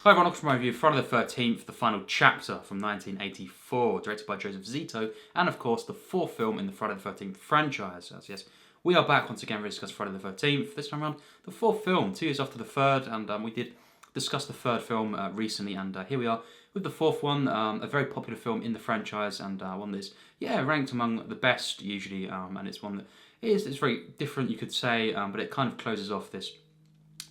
Hi everyone, welcome to my review of Friday the 13th, the final chapter from 1984, directed by Joseph Zito, and of course the fourth film in the Friday the 13th franchise. Yes, we are back once again to discuss Friday the 13th, this time around the fourth film, 2 years after the third, and we did discuss the third film recently, and here we are with the fourth one, a very popular film in the franchise, and one that is, ranked among the best usually, and it's one that it's very different, you could say, but it kind of closes off this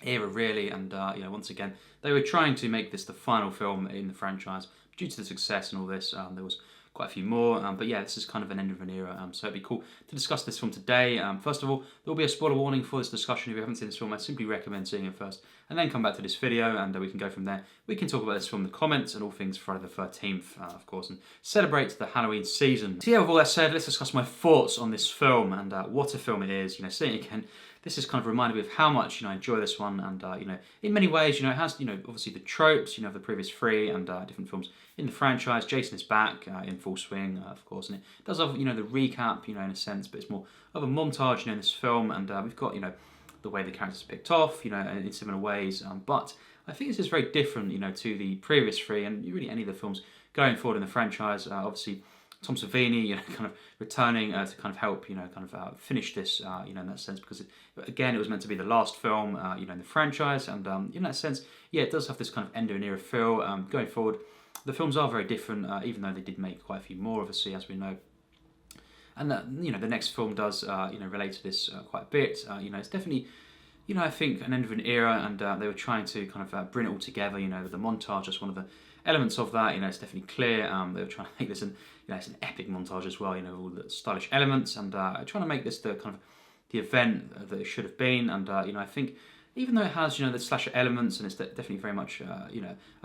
era really, and once again they were trying to make this the final film in the franchise due to the success and all this. There was quite a few more, but yeah, this is kind of an end of an era, so it'd be cool to discuss this film today. First of all, there will be a spoiler warning for this discussion. If you haven't seen this film, I simply recommend seeing it first and then come back to this video, and we can go from there. We can talk about this film in the comments and all things Friday the 13th, of course, and celebrate the Halloween season. So yeah, with all that said, let's discuss my thoughts on this film and what a film it is. Seeing it again, this has kind of reminded me of how much I enjoy this one, and in many ways, it has obviously the tropes of the previous three and different films in the franchise. Jason is back in full swing, of course, and it does have the recap in a sense, but it's more of a montage in this film, and we've got the way the characters are picked off in similar ways, but I think this is very different to the previous three and really any of the films going forward in the franchise. Obviously Tom Savini, kind of returning to kind of help, finish this, in that sense, because again, it was meant to be the last film, in the franchise, and in that sense, it does have this kind of end of an era feel. Going forward, the films are very different, even though they did make quite a few more, obviously, as we know. And the next film does, relate to this quite a bit. It's definitely, I think an end of an era, and they were trying to kind of bring it all together. The montage is one of the elements of that. It's definitely clear. They were trying to make this it's an epic montage as well. All the stylish elements, and trying to make this the kind of the event that it should have been. And I think even though it has the slasher elements, and it's definitely very much a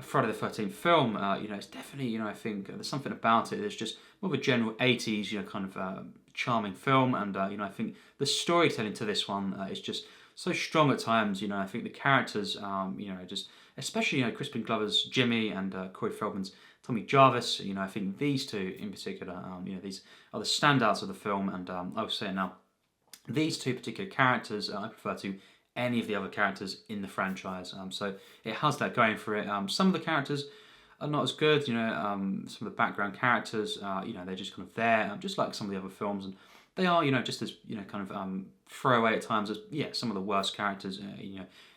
Friday the 13th film, it's definitely I think there's something about it. There's just more of a general 80s kind of charming film, and I think the storytelling to this one is just so strong at times. I think the characters, just especially Crispin Glover's Jimmy and Corey Feldman's Tommy Jarvis. I think these two in particular, these are the standouts of the film, and I will say it now. These two particular characters, I prefer to any of the other characters in the franchise. So it has that going for it. Some of the characters are not as good. Some of the background characters, they're just kind of there, just like some of the other films, and they are, just as kind of throwaway at times as some of the worst characters.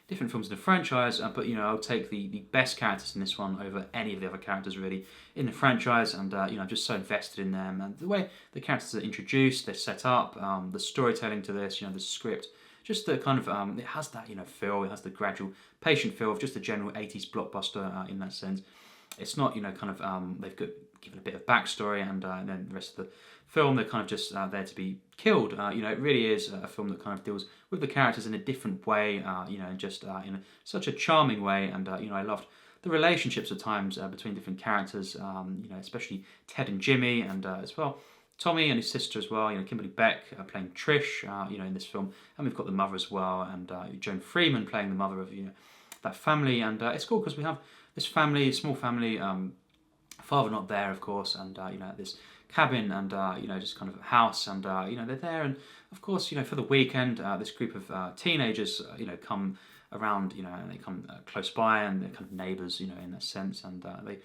Different films in the franchise, but I'll take the best characters in this one over any of the other characters really in the franchise, and I'm just so invested in them, and the way the characters are introduced, they're set up, the storytelling to this, the script, just the kind of it has that feel, it has the gradual, patient feel of just a general 80s blockbuster in that sense. It's not kind of they've given a bit of backstory, and then the rest of the film they're kind of just there to be killed. It really is a film that kind of deals with the characters in a different way, just in such a charming way, and I loved the relationships at times between different characters, especially Ted and Jimmy, and as well Tommy and his sister as well, Kimberly Beck playing Trish, in this film, and we've got the mother as well, and Joan Freeman playing the mother of that family, and it's cool because we have this family, small family, father not there of course, and this cabin, and just kind of a house, and they're there, and of course for the weekend this group of teenagers come around, and they come close by, and they're kind of neighbours in that sense, and they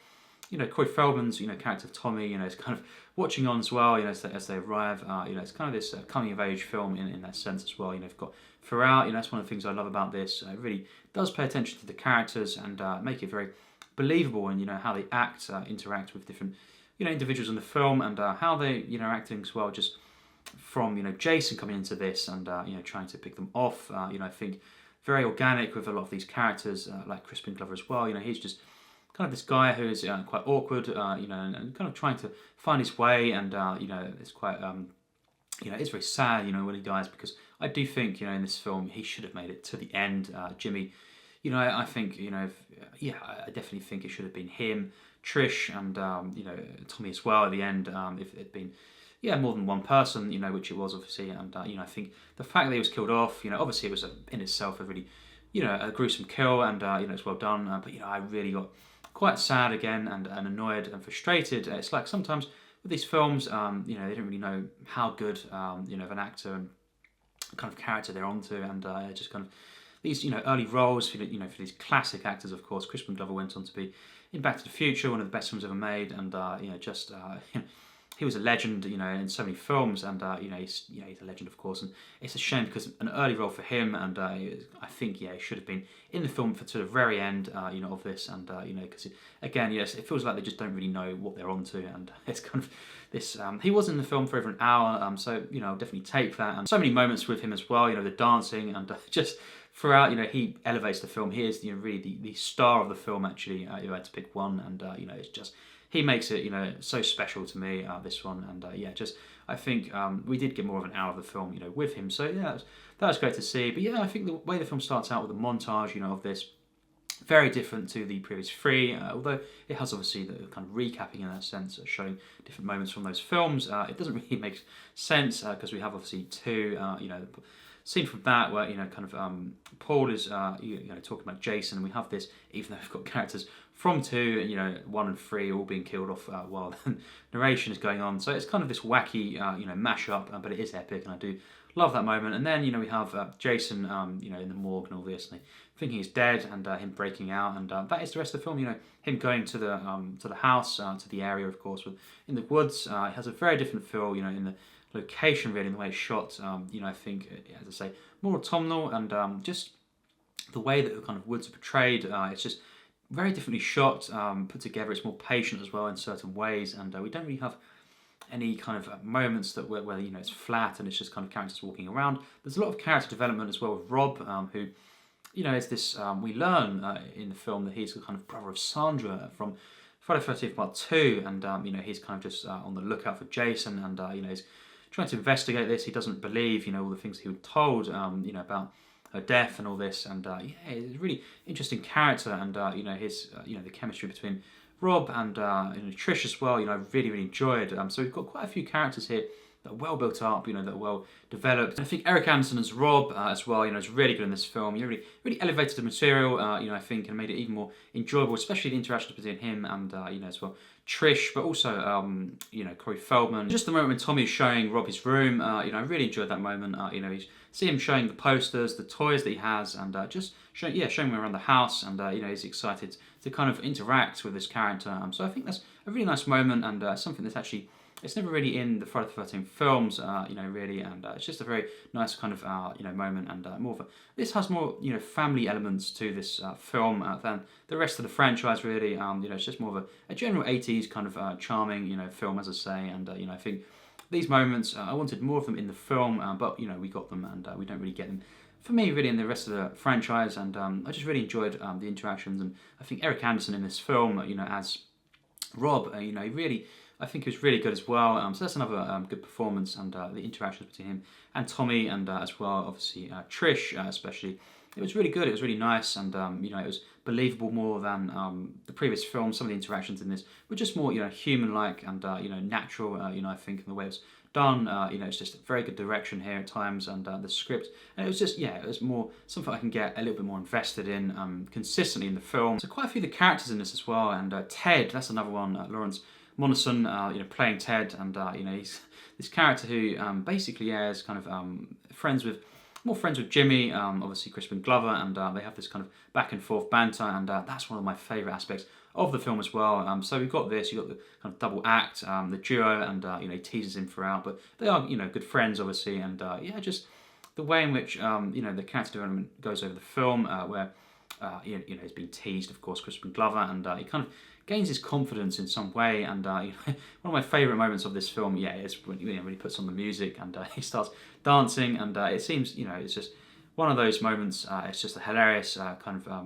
Corey Feldman's character of Tommy is kind of watching on as well as they arrive. It's kind of this coming of age film in that sense as well. You've got throughout, that's one of the things I love about this. It really does pay attention to the characters and make it very believable, and how they act, interact with different individuals in the film, and how they acting as well, just from Jason coming into this and trying to pick them off. I think very organic with a lot of these characters, like Crispin Glover as well. He's just kind of this guy who is quite awkward, and kind of trying to find his way, and it's quite it's very sad when he dies, because I do think in this film he should have made it to the end. Jimmy, I think I definitely think it should have been him, Trish, and Tommy as well at the end, if it had been more than one person, which it was obviously, and I think the fact that he was killed off, obviously it was in itself a really a gruesome kill, and it's well done, but I really got quite sad again, and annoyed and frustrated. It's like sometimes with these films, they don't really know how good of an actor and kind of character they're onto, and just kind of these early roles for for these classic actors. Of course, Crispin Glover went on to be in Back to the Future, one of the best films ever made, and he was a legend, in so many films, and he's a legend, of course. And it's a shame because an early role for him, and I think he should have been in the film for to the very end, of this, and because again, yes, it feels like they just don't really know what they're onto, and it's kind of this. He was in the film for over an hour, so I'll definitely take that. And so many moments with him as well, the dancing and just. Throughout, he elevates the film. He is, really the star of the film. Actually, you had to pick one, and it's just he makes it, so special to me. This one, and I think we did get more of an hour of the film, with him. So yeah, that was great to see. But yeah, I think the way the film starts out with a montage, of this, very different to the previous three. Although it has obviously the kind of recapping in that sense, showing different moments from those films. It doesn't really make sense because we have obviously two, scene from that where Paul is talking about Jason, and we have this, even though we've got characters from 2 and 1 and 3 all being killed off while the narration is going on, so it's kind of this wacky mashup, but it is epic, and I do love that moment. And then we have Jason in the morgue and all this, and thinking he's dead, and him breaking out, and that is the rest of the film. Him going to the house, to the area, of course, in the woods. It has a very different feel, in the location, really, and the way it's shot. I think, as I say, more autumnal, and just the way that the kind of woods are portrayed. It's just very differently shot, put together. It's more patient as well in certain ways, and we don't really have any kind of moments that where it's flat and it's just kind of characters walking around. There's a lot of character development as well with Rob, who is this. We learn in the film that he's the kind of brother of Sandra from Friday the 13th Part 2, and he's kind of just on the lookout for Jason, and he's trying to investigate this. He doesn't believe, all the things he was told, about her death and all this. And he's a really interesting character. And his, the chemistry between Rob and Trish as well. I really, really enjoyed. So we've got quite a few characters here that are well built up. That are well developed. And I think Erich Aronson as Rob as well. Is really good in this film. Really, really elevated the material. I think, and made it even more enjoyable, especially the interactions between him and as well Trish, but also Corey Feldman. Just the moment when Tommy is showing Rob his room, I really enjoyed that moment. You see him showing the posters, the toys that he has, and just showing him around the house, and he's excited to kind of interact with this character. So I think that's a really nice moment, and something that's actually it's never really in the Friday the 13th films, really, and it's just a very nice kind of moment, and more of a, this has more family elements to this film than the rest of the franchise, really. It's just more of a general 80s kind of charming film, as I say, and I think these moments I wanted more of them in the film, but we got them, and we don't really get them for me really in the rest of the franchise, and I just really enjoyed the interactions, and I think Erich Aronson in this film, as Rob, he really. I think he was really good as well. So that's another good performance, and the interactions between him and Tommy, and as well, obviously Trish, especially. It was really good. It was really nice, and it was believable more than the previous film. Some of the interactions in this were just more human-like and natural. I think in the way it was done. It's just a very good direction here at times, and the script. And it was just it was more something I can get a little bit more invested in consistently in the film. So quite a few of the characters in this as well, and Ted. That's another one. Lawrence Monoson, playing Ted, and he's this character who basically is kind of friends with Jimmy, obviously Crispin Glover, and they have this kind of back and forth banter, and that's one of my favourite aspects of the film as well. So we've got this, you've got the kind of double act, the duo, and he teases him throughout, but they are good friends obviously, and just the way in which the character development goes over the film, where he's been teased, of course, Crispin Glover, and he kind of gains his confidence in some way, and one of my favourite moments of this film, is when he puts on the music and he starts dancing, and it seems, it's just one of those moments. It's just a hilarious kind of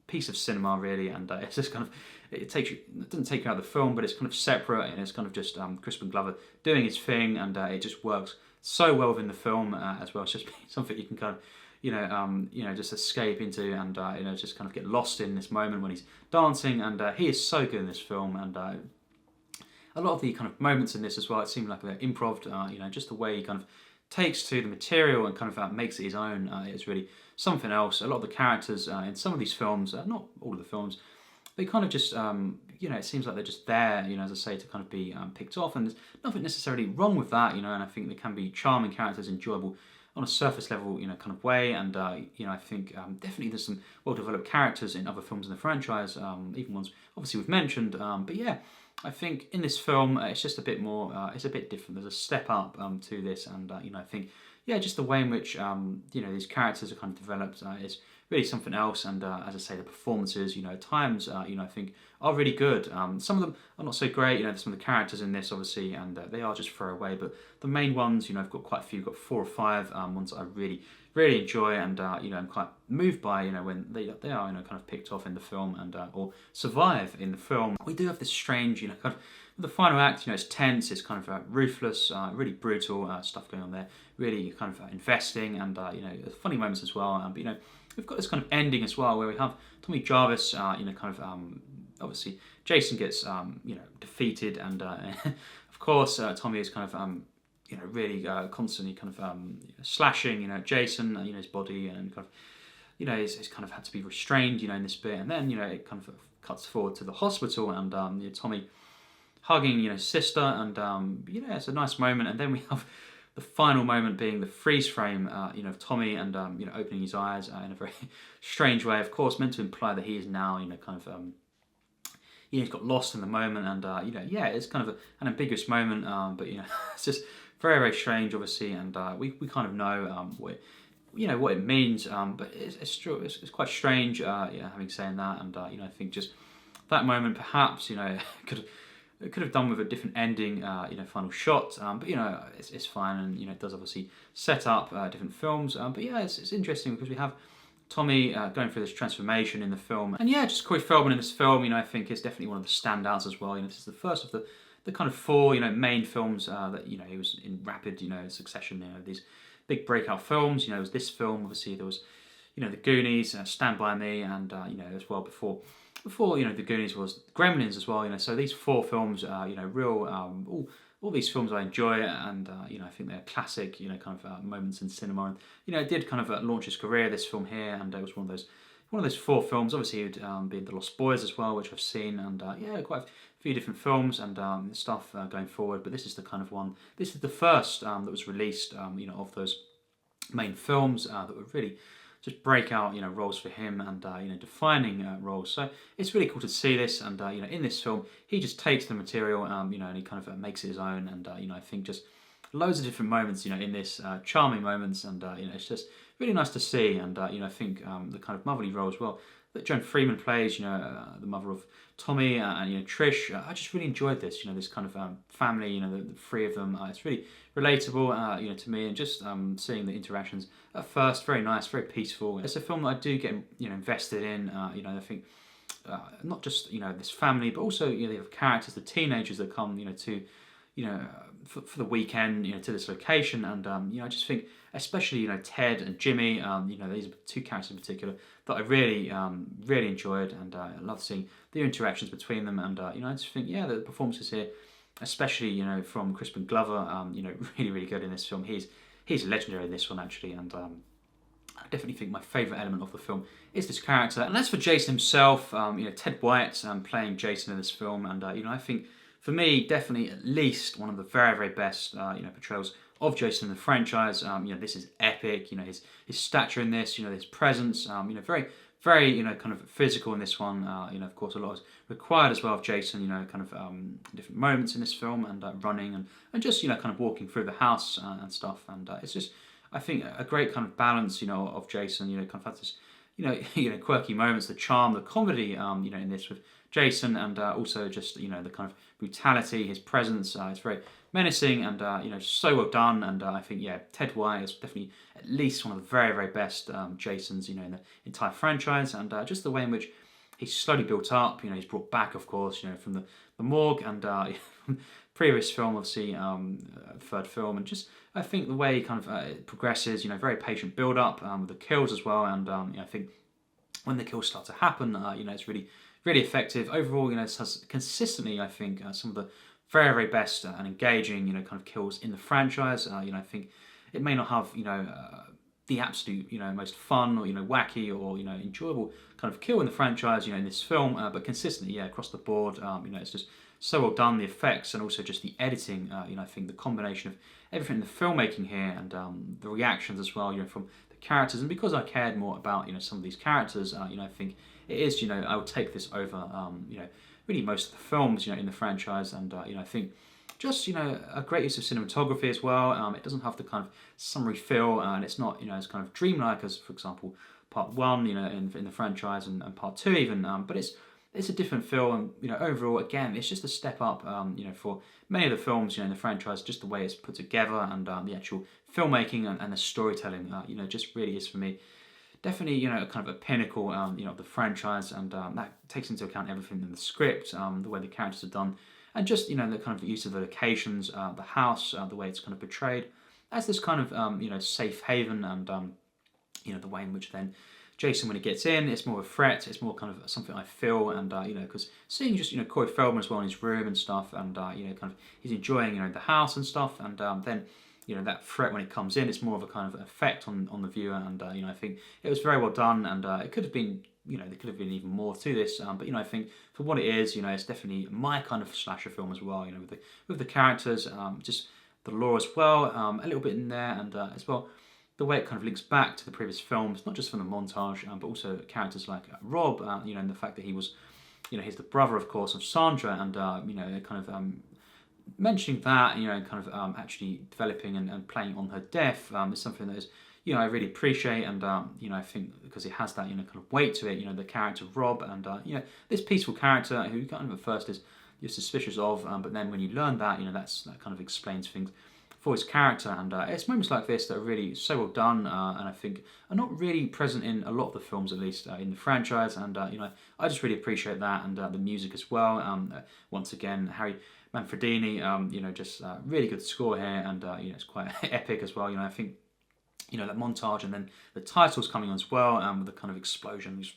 piece of cinema, really, and it's just kind of it doesn't take you out of the film, but it's kind of separate, and it's kind of just Crispin Glover doing his thing, and it just works so well within the film as well. It's just something you can kind of just escape into, and just kind of get lost in this moment when he's dancing, and he is so good in this film, and a lot of the kind of moments in this as well, it seemed like they're improv, just the way he kind of takes to the material and kind of makes it his own, is really something else. A lot of the characters in some of these films, not all of the films, they kind of just, it seems like they're just there, as I say, to kind of be picked off, and there's nothing necessarily wrong with that, and I think they can be charming characters, enjoyable on a surface level, kind of way, and I think definitely there's some well-developed characters in other films in the franchise, even ones obviously we've mentioned, but yeah, I think in this film it's just a bit more, it's a bit different. There's a step up to this, and I think just the way in which these characters are kind of developed is really something else. And as I say, the performances, at times, I think are really good. Some of them are not so great. Some of the characters in this, obviously, and they are just throwaway. But the main ones, I've got quite a few. I've got 4 or 5 ones that I really enjoy, and I'm quite moved by when they are kind of picked off in the film and or survive in the film. We do have this strange kind of the final act. It's tense, it's kind of ruthless, really brutal stuff going on there. Really kind of investing, and funny moments as well. But we've got this kind of ending as well where we have Tommy Jarvis. Kind of obviously Jason gets defeated, and of course Tommy is kind of really constantly kind of slashing Jason, his body, and kind of he's kind of had to be restrained in this bit, and then it kind of cuts forward to the hospital, and Tommy hugging his sister, and it's a nice moment, and then we have the final moment being the freeze frame of Tommy, and opening his eyes in a very strange way, of course meant to imply that he is now kind of he's got lost in the moment, and it's kind of an ambiguous moment, but it's just very, very strange, obviously, and we kind of know what it means, but it's true. It's quite strange, having saying that, and I think just that moment, perhaps it could have done with a different ending, final shot, but it's fine, and it does obviously set up different films, but it's interesting because we have Tommy going through this transformation in the film, and just Corey Feldman in this film, I think is definitely one of the standouts as well. This is the first of the kind of 4 main films that he was in rapid succession. These big breakout films. It was this film. Obviously there was the Goonies, Stand By Me, and as well before the Goonies was Gremlins as well. So these 4 films, real all these films I enjoy, and I think they're classic kind of moments in cinema. And it did kind of launch his career, this film here, and it was one of those 4 films. Obviously, he'd be in The Lost Boys as well, which I've seen, and quite a few different films and stuff going forward. But this is the kind of one. This is the first that was released, of those main films that were really just breakout, roles for him, and defining roles. So it's really cool to see this, and in this film, he just takes the material, and he kind of makes it his own, and I think just loads of different moments, in this charming moments, and it's just really nice to see, and I think the kind of motherly role as well that Joan Freeman plays, the mother of Tommy and Trish. I just really enjoyed this, this kind of family, the 3 of them. It's really relatable, to me, and just seeing the interactions at first, very nice, very peaceful. It's a film that I do get invested in. I think not just this family, but also the other characters, the teenagers that come to for the weekend to this location, and I just think especially Ted and Jimmy, these are 2 characters in particular that I really enjoyed, and I love seeing the interactions between them, and I just think the performances here, especially from Crispin Glover, really good in this film. He's legendary in this one, actually, and I definitely think my favourite element of the film is this character. And as for Jason himself, Ted White playing Jason in this film, and I think for me, definitely at least one of the very, very best portrayals of Jason in the franchise. This is epic. His stature in this, his presence. Very, very kind of physical in this one. Of course, a lot is required as well of Jason. Kind of different moments in this film, and running and just kind of walking through the house and stuff. And it's just, I think, a great kind of balance of Jason. Kind of has this quirky moments, the charm, the comedy. In this with Jason, and also just the kind of brutality, his presence. It's very menacing, and so well done. And I think Ted White is definitely at least one of the very, very best Jasons in the entire franchise, and just the way in which he's slowly built up. He's brought back, of course, from the morgue, and previous film, obviously, 3rd film, and just I think the way he kind of it progresses. Very patient build up with the kills as well, and I think when the kills start to happen, it's really effective. Overall, it has consistently, I think, some of the very, very best and engaging, kind of kills in the franchise. I think it may not have, the absolute, most fun or, wacky or, enjoyable kind of kill in the franchise, in this film, but consistently, across the board, it's just so well done, the effects and also just the editing. I think the combination of everything in the filmmaking here and the reactions as well, from the characters. And because I cared more about, some of these characters, I think it is, I would take this over, really most of the films, in the franchise. And, I think just, a great use of cinematography as well. It doesn't have the kind of summary feel, and it's not, as kind of dreamlike as, for example, part 1, in the franchise, and part 2 even. But it's a different feel, and overall, again, it's just a step up, for many of the films, in the franchise, just the way it's put together, and the actual filmmaking and the storytelling, just really is for me definitely, kind of a pinnacle, of the franchise, and that takes into account everything in the script, the way the characters are done, and just the kind of use of the locations, the house, the way it's kind of portrayed as this kind of safe haven, and the way in which then Jason, when he gets in, it's more of a threat. It's more kind of something I feel, and because seeing just Corey Feldman as well in his room and stuff, and kind of he's enjoying the house and stuff, and then that threat when it comes in, it's more of a kind of effect on the viewer, and I think it was very well done, and it could have been there could have been even more to this, but I think for what it is, it's definitely my kind of slasher film as well. With the characters, just the lore as well, a little bit in there, and as well, the way it kind of links back to the previous films, not just from the montage, but also characters like Rob, and the fact that he was, he's the brother, of course, of Sandra, and kind of mentioning that, kind of actually developing and playing on her death is something that is, I really appreciate, and I think because it has that kind of weight to it, the character of Rob, and this peaceful character who kind of at first is you're suspicious of, but then when you learn that, that kind of explains things for his character, and it's moments like this that are really so well done, and I think are not really present in a lot of the films, at least in the franchise, and I just really appreciate that, and the music as well. Once again, Harry Manfredini, just really good score here, and it's quite epic as well. I think that montage, and then the titles coming on as well, with the kind of explosions.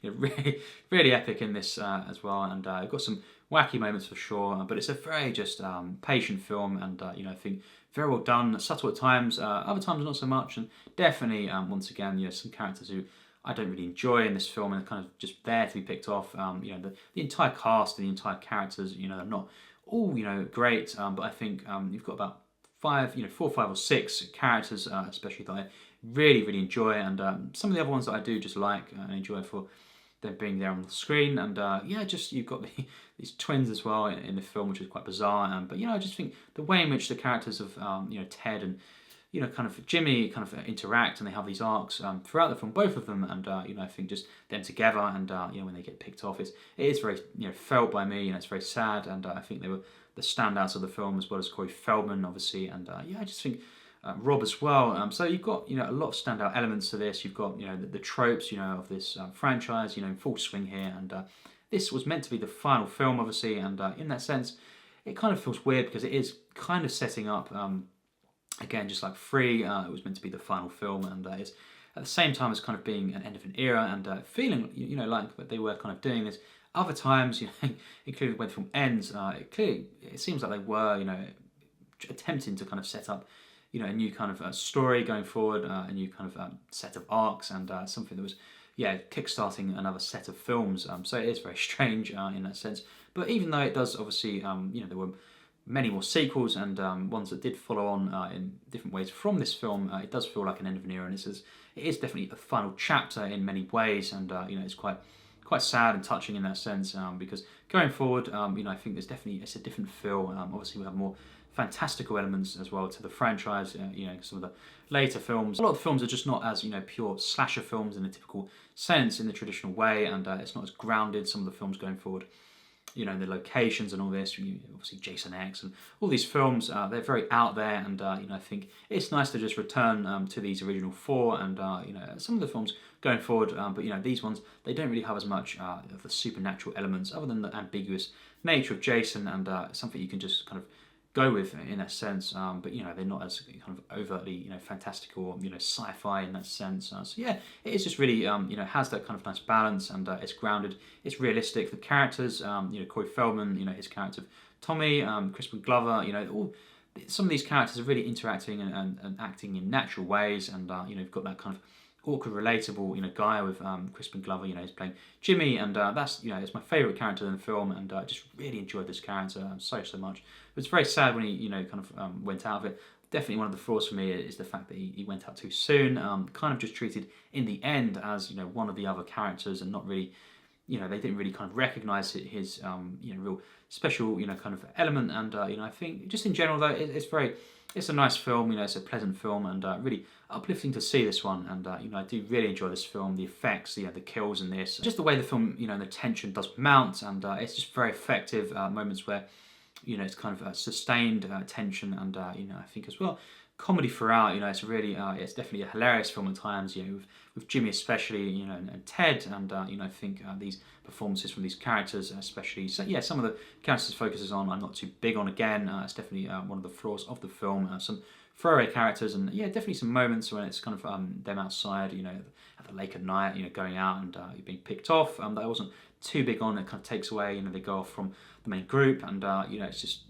Really, really epic in this as well, and I've got some wacky moments for sure, but it's a very just patient film, and I think very well done, subtle at times, other times not so much, and definitely once again some characters who I don't really enjoy in this film, and are kind of just there to be picked off. The entire cast and the entire characters, they're not all great, but I think you've got about 4, 5 or 6 characters, especially that I really, really enjoy, and some of the other ones that I do just like and enjoy for them being there on the screen, and just you've got these twins as well in the film, which is quite bizarre, but I just think the way in which the characters of Ted and kind of Jimmy kind of interact, and they have these arcs throughout the film, both of them, and I think just them together, and when they get picked off, it is very felt by me, it's very sad, and I think they were the standouts of the film, as well as Corey Feldman, obviously, and I just think Rob as well. So you've got a lot of standout elements to this. You've got the tropes of this franchise in full swing here, and this was meant to be the final film, obviously, and in that sense, it kind of feels weird because it is kind of setting up again, just like 3, it was meant to be the final film, and it's at the same time as kind of being an end of an era, and feeling like that they were kind of doing this. Other times, including when the film ends, it seems like they were attempting to kind of set up a new kind of story going forward, a new kind of set of arcs, and something that was kickstarting another set of films. So it is very strange in that sense. But even though it does obviously there were many more sequels, and ones that did follow on in different ways from this film, it does feel like an end of an era, and it is definitely a final chapter in many ways, and it's quite sad and touching in that sense, because going forward, I think it's a different feel. Obviously, we have more fantastical elements as well to the franchise. Some of the later films, a lot of the films are just not as pure slasher films in a typical sense, in the traditional way, and it's not as grounded. Some of the films going forward, the locations and all this, obviously Jason X and all these films, they're very out there, and I think it's nice to just return to these original 4, and some of the films going forward, but these ones, they don't really have as much of the supernatural elements, other than the ambiguous nature of Jason, and something you can just kind of go with in that sense, but they're not as kind of overtly fantastical or sci-fi in that sense. So yeah, it is just really has that kind of nice balance, and it's grounded, it's realistic. The characters, Corey Feldman, his character of Tommy, Crispin Glover, all some of these characters are really interacting and acting in natural ways, and you've got that kind of awkward, relatable, guy with Crispin Glover. He's playing Jimmy, and that's it's my favourite character in the film, and I just really enjoyed this character so much. It was very sad when he kind of went out of it. Definitely one of the flaws for me is the fact that he went out too soon. Kind of just treated in the end as one of the other characters, and not really. They didn't really kind of recognise his real special kind of element, and I think just in general though it's a nice film. It's a pleasant film, and really uplifting to see this one. And I do really enjoy this film. The effects, the kills in this, just the way the film, the tension does mount, and it's just very effective. Moments where it's kind of sustained tension, and I think as well comedy throughout. It's really it's definitely a hilarious film at times. With Jimmy especially, and Ted, and I think these performances from these characters, especially. So yeah, some of the characters focuses on I'm not too big on again. It's definitely one of the flaws of the film. Some throwaway characters, and yeah, definitely some moments when it's kind of them outside, at the lake at night, going out and being picked off. That I wasn't too big on. It kind of takes away, they go off from the main group, and it's just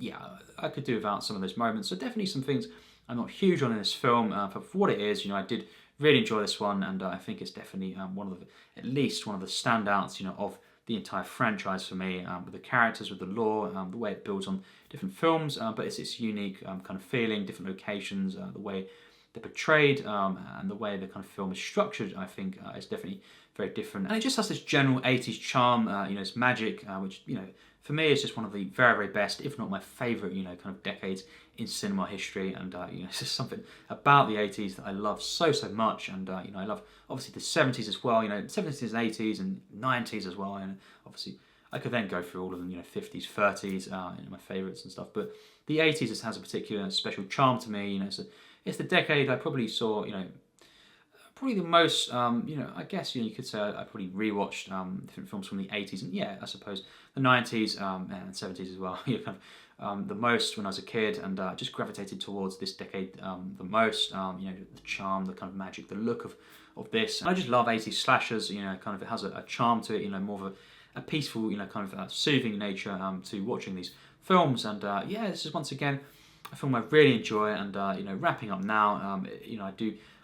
I could do without some of those moments. So definitely some things I'm not huge on in this film. For what it is, I did really enjoy this one, and I think it's definitely at least one of the standouts, of the entire franchise for me, with the characters, with the lore, the way it builds on different films, but it's its unique kind of feeling, different locations, the way they're portrayed, and the way the kind of film is structured, I think is definitely very different. And it just has this general 80s charm, it's magic, which, for me is just one of the very, very best, if not my favourite, kind of decades in cinema history. And, it's just something about the 80s that I love so much. And, I love, obviously, the 70s as well, 70s and 80s and 90s as well. And obviously, I could then go through all of them, 50s, 30s, my favourites and stuff. But the 80s just has a particular special charm to me. It's the decade I probably saw, probably the most, I guess you could say I probably rewatched different films from the 80s, and yeah, I suppose the 90s and 70s as well. Kind of the most when I was a kid, and just gravitated towards this decade the most. The charm, the kind of magic, the look of this. And I just love 80s slashers. Kind of it has a charm to it. More of a peaceful, kind of soothing nature to watching these films. And yeah, this is once again a film I really enjoy. And wrapping up now,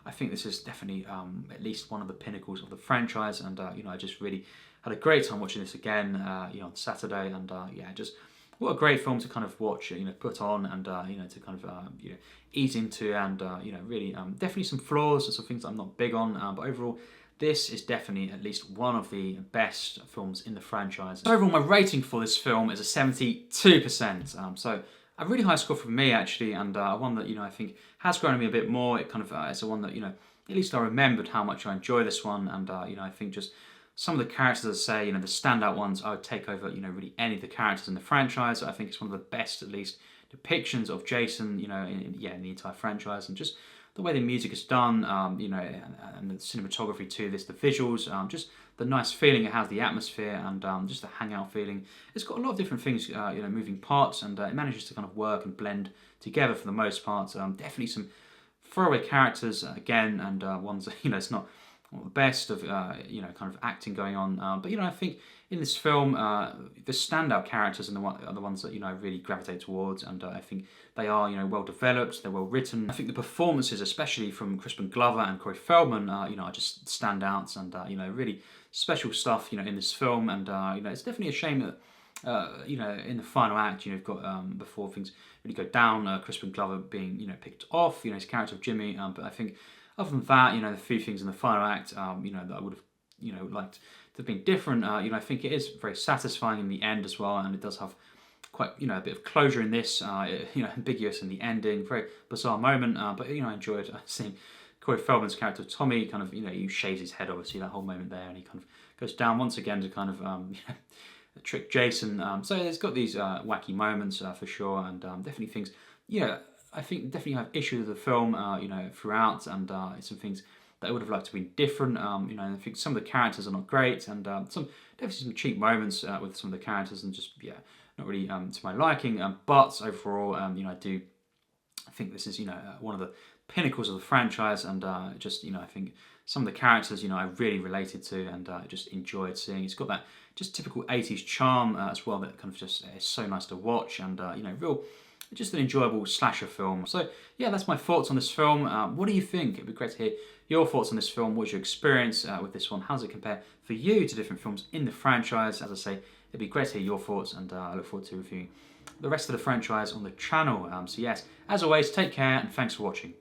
I think this is definitely at least one of the pinnacles of the franchise, and I just really had a great time watching this again, on Saturday, and just what a great film to kind of watch, put on, and to kind of ease into, and really definitely some flaws and some things that I'm not big on, but overall this is definitely at least one of the best films in the franchise. So overall, my rating for this film is a 72%. So a really high score for me actually, and one that I think has grown on me a bit more. It kind of it's a one that at least I remembered how much I enjoy this one, and I think just some of the characters, as I say, the standout ones, I would take over really any of the characters in the franchise. I think it's one of the best, at least, depictions of Jason, in the entire franchise, and just the way the music is done, and the cinematography too. The visuals, just the nice feeling it has, the atmosphere, and just the hangout feeling. It's got a lot of different things, moving parts, and it manages to kind of work and blend together for the most part. Definitely some throwaway characters again, and ones that it's not the best of kind of acting going on, but I think in this film the standout characters are the ones that I really gravitate towards, and I think they are well developed, they're well written. I think the performances, especially from Crispin Glover and Corey Feldman, are just standouts, and really special stuff in this film, and it's definitely a shame that in the final act, you've got before things really go down, Crispin Glover being picked off, his character of Jimmy, but I think other than that, the few things in the final act, that I would have, liked to have been different. I think it is very satisfying in the end as well, and it does have quite, a bit of closure in this. Ambiguous in the ending, very bizarre moment, but I enjoyed seeing Corey Feldman's character Tommy kind of, he shaves his head, obviously that whole moment there, and he kind of goes down once again to kind of trick Jason. So it's got these wacky moments for sure, and definitely things. I think definitely have issues with the film, throughout, and some things that I would have liked to be different. I think some of the characters are not great, and definitely some cheap moments with some of the characters, and just not really to my liking. But overall, I think this is one of the pinnacles of the franchise, and just I think some of the characters I really related to, and just enjoyed seeing. It's got that just typical 80s charm as well, that kind of just is so nice to watch, and real just an enjoyable slasher film. So yeah, that's my thoughts on this film. What do you think? It'd be great to hear your thoughts on this film. What's your experience with this one? How does it compare for you to different films in the franchise? As I say, it'd be great to hear your thoughts, and I look forward to reviewing the rest of the franchise on the channel. So yes, as always, take care and thanks for watching.